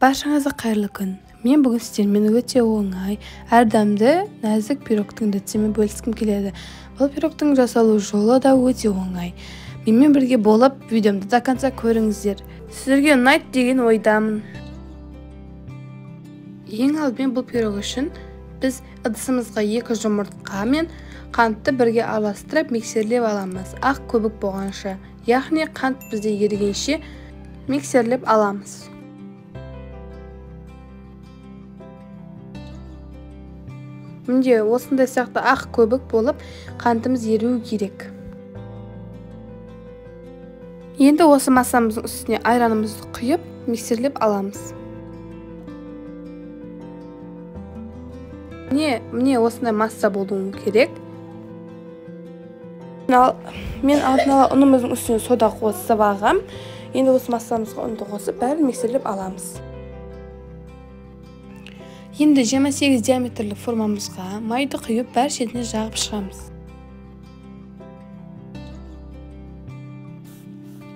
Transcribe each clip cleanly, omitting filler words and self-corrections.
Баршаңызға қайырлы күн. Мен бүгін сіздермен өте оңай, әрдәмді нәзік пирогтың рецептімен бөліскім келеді. Бұл пирогтың жасалу жолы да өте оңай. Менімен бірге болып, видеомды до конца көріңіздер. Сіздерге ұнайды деген ойдамын. Ең алдымен бұл пирог үшін біз ыдысымызға 2 жұмыртқа мен қантты бірге араластырып миксерлеп аламыз. Ақ көбік болғанша, яғни қант бізде ерігенше миксерлеп аламыз. Мінде осындай сияқты ақ көбік болып, қантымыз еруі керек. Енді осы массамыздың үстіне айранымызды құйып, миксерлеп аламыз. Міне осындай масса болуы керек. Мен алдын ала ұнымыздың үстіне сода қосып алғам. Енді осы массамызға ұнды қосып, бәрін миксерлеп аламыз. Енді 28 диаметрлік формамызға майды құйып, бәр шетіне жағып шығамыз.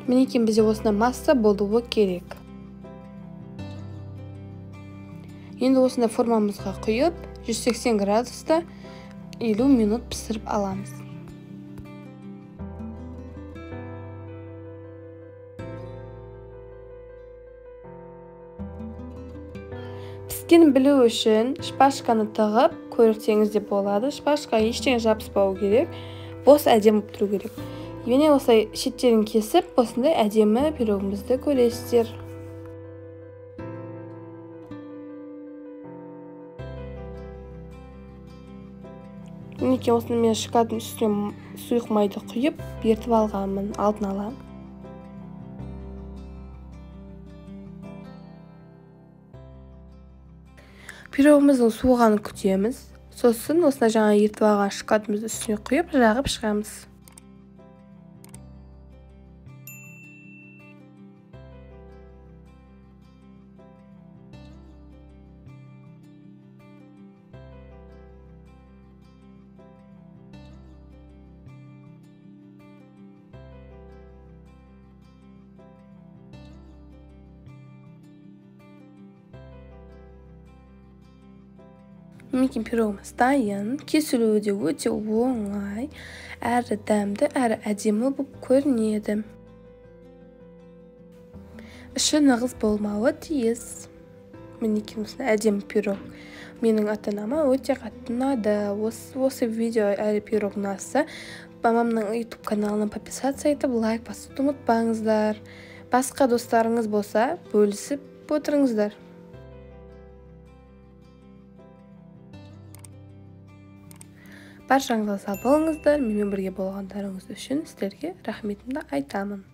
Мінекей бізде осындай масса болуы керек. Енді осындай формамызға құйып, 180 градуста 50 минут пісіріп аламыз. Піскенін білу үшін шпажканы тығып көрсеңіз де болады. Шпажка ештеңе жабыспау керек. Бос әдемі тұру керек. Және осылай шеттерін кесіп, осындай әдемі пирогымызды көресіздер. Мінекей осыны мен шоколадтың үстіне сұйық майды құйып, бертіп алғанмын алдын ала. Пирогымыздың суығанын күтеміз. Сосын осына жаңа ертіп алған шоколадымызды үстіне құйып, жағып шығамыз. Мінекей пирогымыз дайын, кесілуі де өте оңай, әрі дәмді, әрі әдемі болып көрінеді. Іші нығыз болмауы тиіс. Мінекей осындай әдемі пирог. Менің ата-анама өте қатты ұнады. Осы видео әрі пирог ұнаса, мамамның YouTube каналына подписаться етіп, лайк басуды ұмытпаңыздар. Басқа достарыңыз болса, бөлісіп отырыңыздар. Баршаңызға сау болыңыздар. Менімен бірге болғандарыңыз үшін сіздерге рахметімді айтамын.